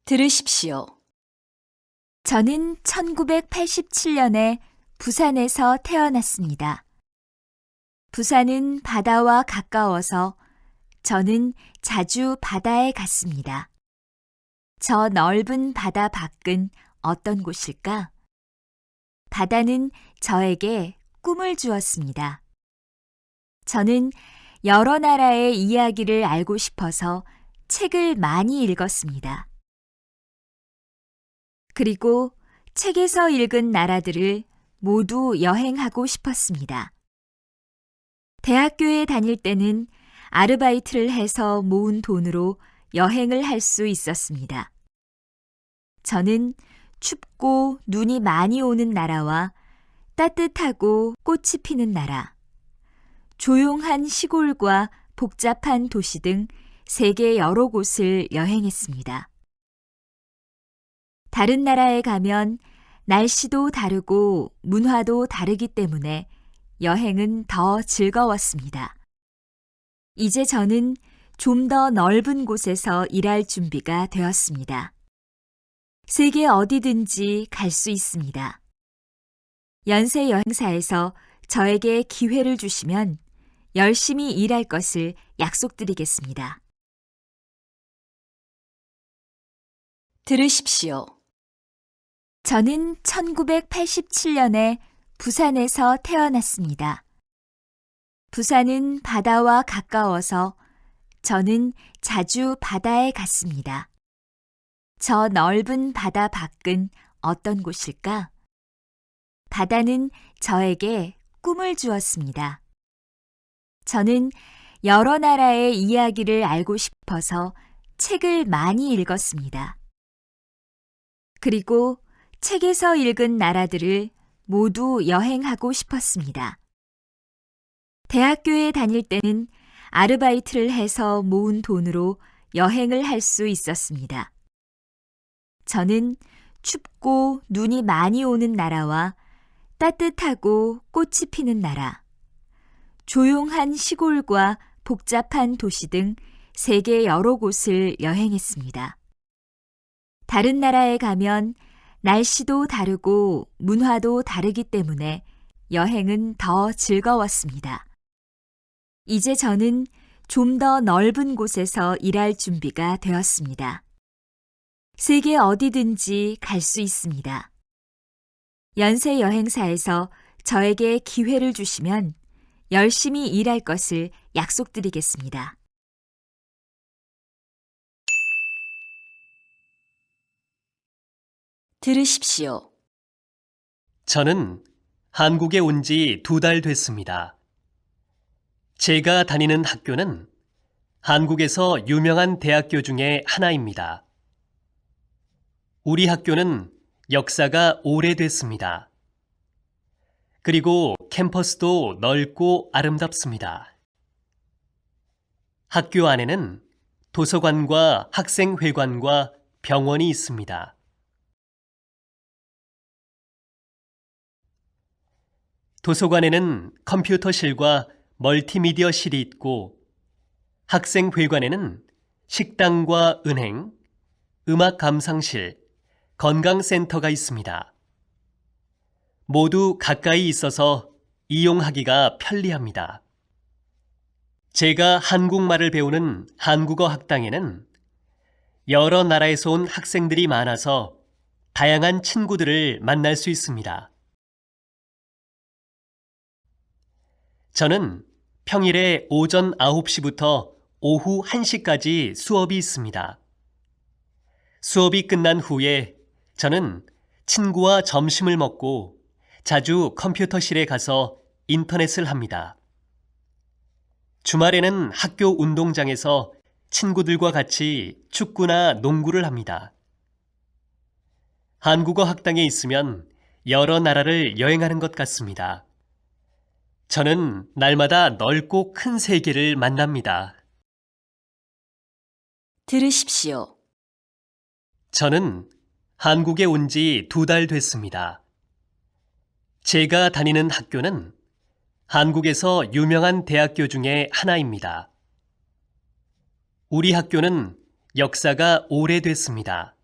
들으십시오. 저는 1987년에 부산에서 태어났습니다. 부산은 바다와 가까워서 저는 자주 바다에 갔습니다. 저 넓은 바다 밖은 어떤 곳일까? 바다는 저에게 꿈을 주었습니다. 저는 여러 나라의 이야기를 알고 싶어서 책을 많이 읽었습니다. 그리고 책에서 읽은 나라들을 모두 여행하고 싶었습니다. 대학교에 다닐 때는 아르바이트를 해서 모은 돈으로 여행을 할 수 있었습니다. 저는 춥고 눈이 많이 오는 나라와 따뜻하고 꽃이 피는 나라, 조용한 시골과 복잡한 도시 등 세계 여러 곳을 여행했습니다. 다른 나라에 가면 날씨도 다르고 문화도 다르기 때문에 여행은 더 즐거웠습니다. 이제 저는 좀 더 넓은 곳에서 일할 준비가 되었습니다. 세계 어디든지 갈 수 있습니다. 연세 여행사에서 저에게 기회를 주시면 열심히 일할 것을 약속드리겠습니다. 들으십시오. 저는 1987년에 부산에서 태어났습니다. 부산은 바다와 가까워서 저는 자주 바다에 갔습니다. 저 넓은 바다 밖은 어떤 곳일까? 바다는 저에게 꿈을 주었습니다. 저는 여러 나라의 이야기를 알고 싶어서 책을 많이 읽었습니다. 그리고 책에서 읽은 나라들을 모두 여행하고 싶었습니다. 대학교에 다닐 때는 아르바이트를 해서 모은 돈으로 여행을 할 수 있었습니다. 저는 춥고 눈이 많이 오는 나라와 따뜻하고 꽃이 피는 나라, 조용한 시골과 복잡한 도시 등 세계 여러 곳을 여행했습니다. 다른 나라에 가면 날씨도 다르고 문화도 다르기 때문에 여행은 더 즐거웠습니다. 이제 저는 좀 더 넓은 곳에서 일할 준비가 되었습니다. 세계 어디든지 갈 수 있습니다. 연세 여행사에서 저에게 기회를 주시면 열심히 일할 것을 약속드리겠습니다. 들으십시오. 저는 한국에 온 지 2달 됐습니다. 제가 다니는 학교는 한국에서 유명한 대학교 중에 하나입니다. 우리 학교는 역사가 오래됐습니다. 그리고 캠퍼스도 넓고 아름답습니다. 학교 안에는 도서관과 학생회관과 병원이 있습니다. 도서관에는 컴퓨터실과 멀티미디어실이 있고 학생회관에는 식당과 은행, 음악 감상실, 건강센터가 있습니다. 모두 가까이 있어서 이용하기가 편리합니다. 제가 한국말을 배우는 한국어 학당에는 여러 나라에서 온 학생들이 많아서 다양한 친구들을 만날 수 있습니다. 저는 평일에 오전 9시부터 오후 1시까지 수업이 있습니다. 수업이 끝난 후에 저는 친구와 점심을 먹고 자주 컴퓨터실에 가서 인터넷을 합니다. 주말에는 학교 운동장에서 친구들과 같이 축구나 농구를 합니다. 한국어 학당에 있으면 여러 나라를 여행하는 것 같습니다. 저는 날마다 넓고 큰 세계를 만납니다. 들으십시오. 저는 한국에 온 지 2달 됐습니다. 제가 다니는 학교는 한국에서 유명한 대학교 중에 하나입니다. 우리 학교는 역사가 오래됐습니다.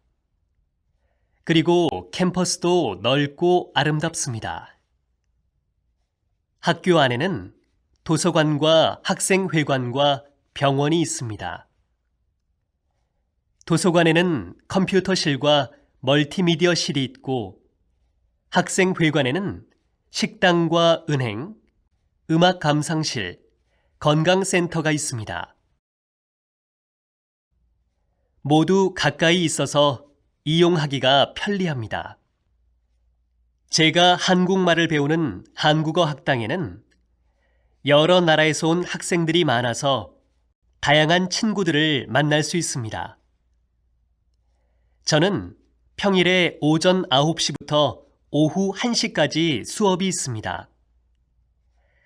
그리고 캠퍼스도 넓고 아름답습니다. 학교 안에는 도서관과 학생회관과 병원이 있습니다. 도서관에는 컴퓨터실과 멀티미디어실이 있고 학생회관에는 식당과 은행, 음악 감상실, 건강센터가 있습니다. 모두 가까이 있어서 이용하기가 편리합니다. 제가 한국말을 배우는 한국어 학당에는 여러 나라에서 온 학생들이 많아서 다양한 친구들을 만날 수 있습니다. 저는 평일에 오전 9시부터 오후 1시까지 수업이 있습니다.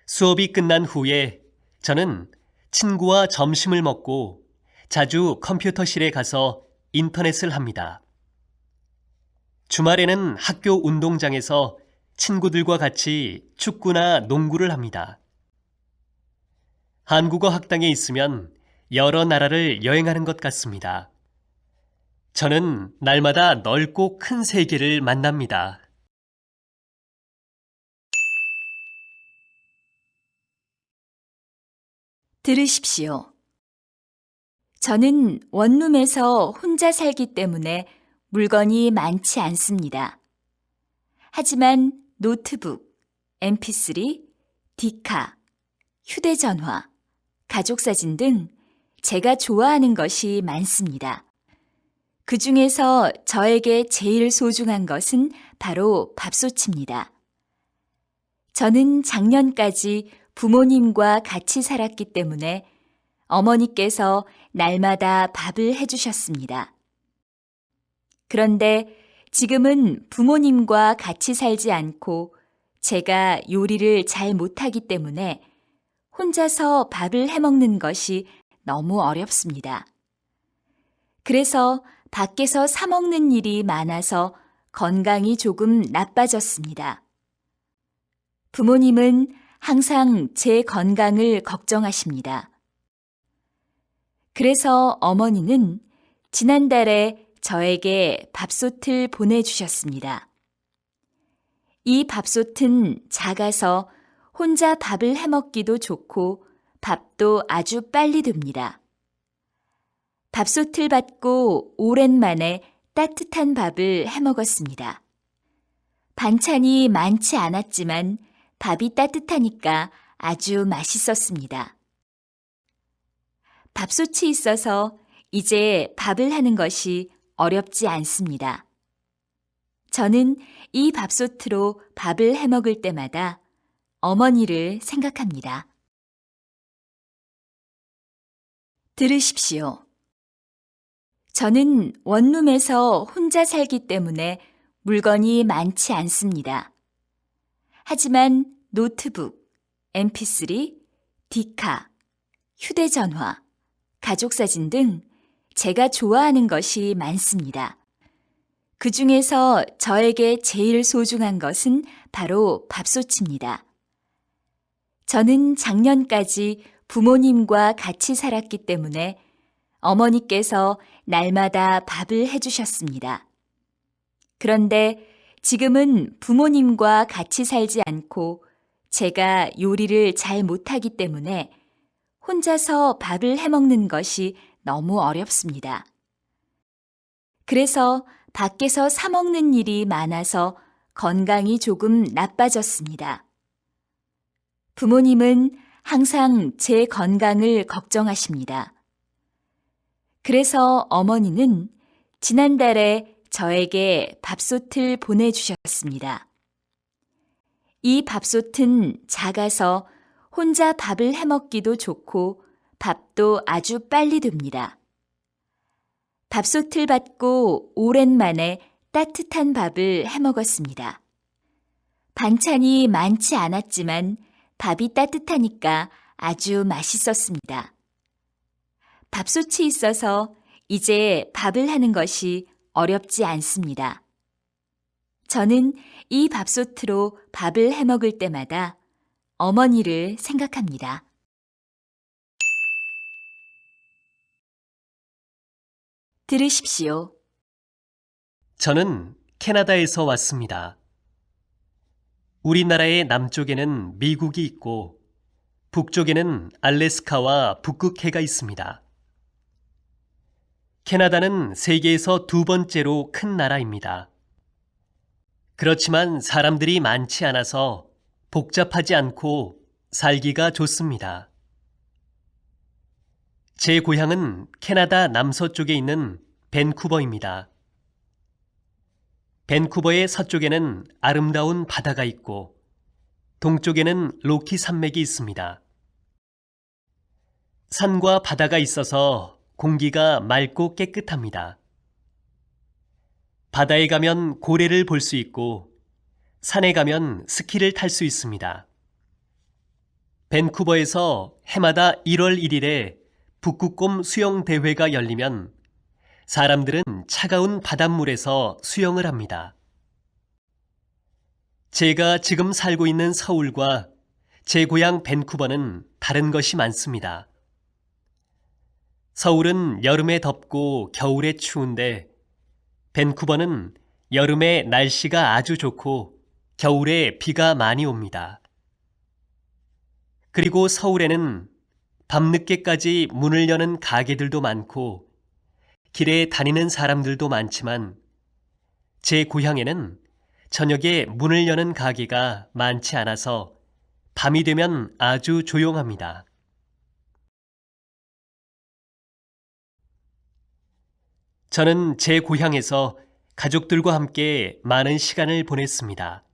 수업이 끝난 후에 저는 친구와 점심을 먹고 자주 컴퓨터실에 가서 인터넷을 합니다. 주말에는 학교 운동장에서 친구들과 같이 축구나 농구를 합니다. 한국어 학당에 있으면 여러 나라를 여행하는 것 같습니다. 저는 날마다 넓고 큰 세계를 만납니다. 들으십시오. 저는 원룸에서 혼자 살기 때문에 물건이 많지 않습니다. 하지만 노트북, mp3, 디카, 휴대전화, 가족사진 등 제가 좋아하는 것이 많습니다. 그 중에서 저에게 제일 소중한 것은 바로 밥솥입니다. 저는 작년까지 부모님과 같이 살았기 때문에 어머니께서 날마다 밥을 해주셨습니다. 그런데 지금은 부모님과 같이 살지 않고 제가 요리를 잘 못하기 때문에 혼자서 밥을 해먹는 것이 너무 어렵습니다. 그래서 밖에서 사 먹는 일이 많아서 건강이 조금 나빠졌습니다. 부모님은 항상 제 건강을 걱정하십니다. 그래서 어머니는 지난달에 저에게 밥솥을 보내주셨습니다. 이 밥솥은 작아서 혼자 밥을 해먹기도 좋고 밥도 아주 빨리 됩니다. 밥솥을 받고 오랜만에 따뜻한 밥을 해먹었습니다. 반찬이 많지 않았지만 밥이 따뜻하니까 아주 맛있었습니다. 밥솥이 있어서 이제 밥을 하는 것이 어렵지 않습니다. 저는 이 밥솥으로 밥을 해먹을 때마다 어머니를 생각합니다. 들으십시오. 저는 원룸에서 혼자 살기 때문에 물건이 많지 않습니다. 하지만 노트북, mp3, 디카, 휴대전화, 가족사진 등 제가 좋아하는 것이 많습니다. 그 중에서 저에게 제일 소중한 것은 바로 밥솥입니다. 저는 작년까지 부모님과 같이 살았기 때문에 어머니께서 날마다 밥을 해주셨습니다. 그런데 지금은 부모님과 같이 살지 않고 제가 요리를 잘 못하기 때문에 혼자서 밥을 해먹는 것이 너무 어렵습니다. 그래서 밖에서 사 먹는 일이 많아서 건강이 조금 나빠졌습니다. 부모님은 항상 제 건강을 걱정하십니다. 그래서 어머니는 지난달에 저에게 밥솥을 보내주셨습니다. 이 밥솥은 작아서 혼자 밥을 해먹기도 좋고 밥도 아주 빨리 됩니다. 밥솥을 받고 오랜만에 따뜻한 밥을 해먹었습니다. 반찬이 많지 않았지만 밥이 따뜻하니까 아주 맛있었습니다. 밥솥이 있어서 이제 밥을 하는 것이 어렵지 않습니다. 저는 이 밥솥으로 밥을 해먹을 때마다 어머니를 생각합니다. 들으십시오. 저는 캐나다에서 왔습니다. 우리나라의 남쪽에는 미국이 있고 북쪽에는 알래스카와 북극해가 있습니다. 캐나다는 세계에서 두 번째로 큰 나라입니다. 그렇지만 사람들이 많지 않아서 복잡하지 않고 살기가 좋습니다. 제 고향은 캐나다 남서쪽에 있는 밴쿠버입니다. 밴쿠버의 서쪽에는 아름다운 바다가 있고 동쪽에는 로키 산맥이 있습니다. 산과 바다가 있어서 공기가 맑고 깨끗합니다. 바다에 가면 고래를 볼 수 있고 산에 가면 스키를 탈 수 있습니다. 밴쿠버에서 해마다 1월 1일에 북극곰 수영 대회가 열리면 사람들은 차가운 바닷물에서 수영을 합니다. 제가 지금 살고 있는 서울과 제 고향 밴쿠버는 다른 것이 많습니다. 서울은 여름에 덥고 겨울에 추운데 밴쿠버는 여름에 날씨가 아주 좋고 겨울에 비가 많이 옵니다. 그리고 서울에는 밤늦게까지 문을 여는 가게들도 많고 길에 다니는 사람들도 많지만 제 고향에는 저녁에 문을 여는 가게가 많지 않아서 밤이 되면 아주 조용합니다. 저는 제 고향에서 가족들과 함께 많은 시간을 보냈습니다.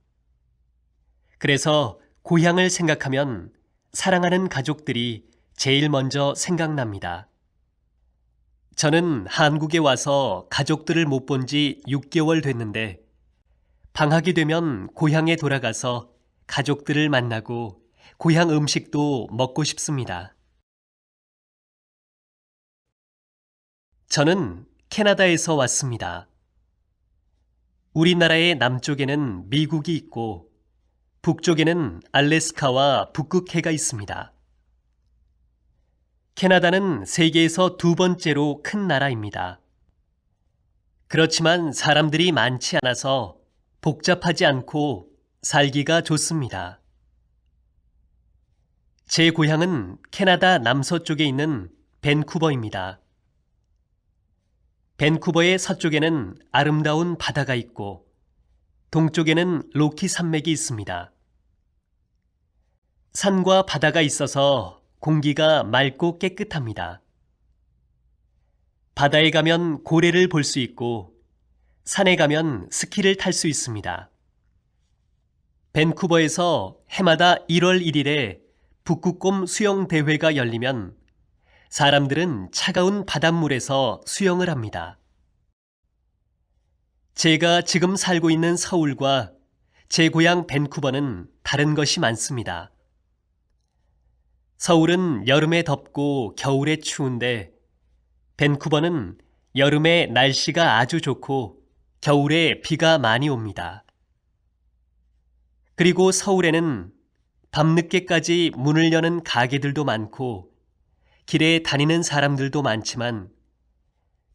그래서 고향을 생각하면 사랑하는 가족들이 제일 먼저 생각납니다. 저는 한국에 와서 가족들을 못 본 지 6개월 됐는데 방학이 되면 고향에 돌아가서 가족들을 만나고 고향 음식도 먹고 싶습니다. 저는 캐나다에서 왔습니다. 우리나라의 남쪽에는 미국이 있고 북쪽에는 알래스카와 북극해가 있습니다. 캐나다는 세계에서 두 번째로 큰 나라입니다. 그렇지만 사람들이 많지 않아서 복잡하지 않고 살기가 좋습니다. 제 고향은 캐나다 남서쪽에 있는 밴쿠버입니다. 밴쿠버의 서쪽에는 아름다운 바다가 있고 동쪽에는 로키 산맥이 있습니다. 산과 바다가 있어서 공기가 맑고 깨끗합니다. 바다에 가면 고래를 볼 수 있고 산에 가면 스키를 탈 수 있습니다. 밴쿠버에서 해마다 1월 1일에 북극곰 수영 대회가 열리면 사람들은 차가운 바닷물에서 수영을 합니다. 제가 지금 살고 있는 서울과 제 고향 밴쿠버는 다른 것이 많습니다. 서울은 여름에 덥고 겨울에 추운데 밴쿠버는 여름에 날씨가 아주 좋고 겨울에 비가 많이 옵니다. 그리고 서울에는 밤늦게까지 문을 여는 가게들도 많고 길에 다니는 사람들도 많지만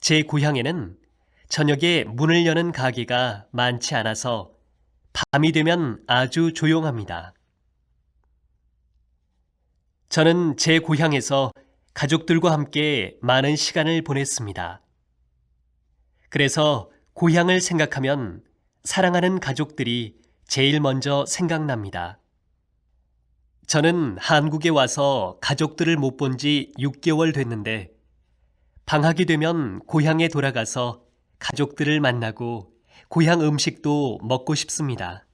제 고향에는 저녁에 문을 여는 가게가 많지 않아서 밤이 되면 아주 조용합니다. 저는 제 고향에서 가족들과 함께 많은 시간을 보냈습니다. 그래서 고향을 생각하면 사랑하는 가족들이 제일 먼저 생각납니다. 저는 한국에 와서 가족들을 못 본 지 6개월 됐는데 방학이 되면 고향에 돌아가서 가족들을 만나고 고향 음식도 먹고 싶습니다.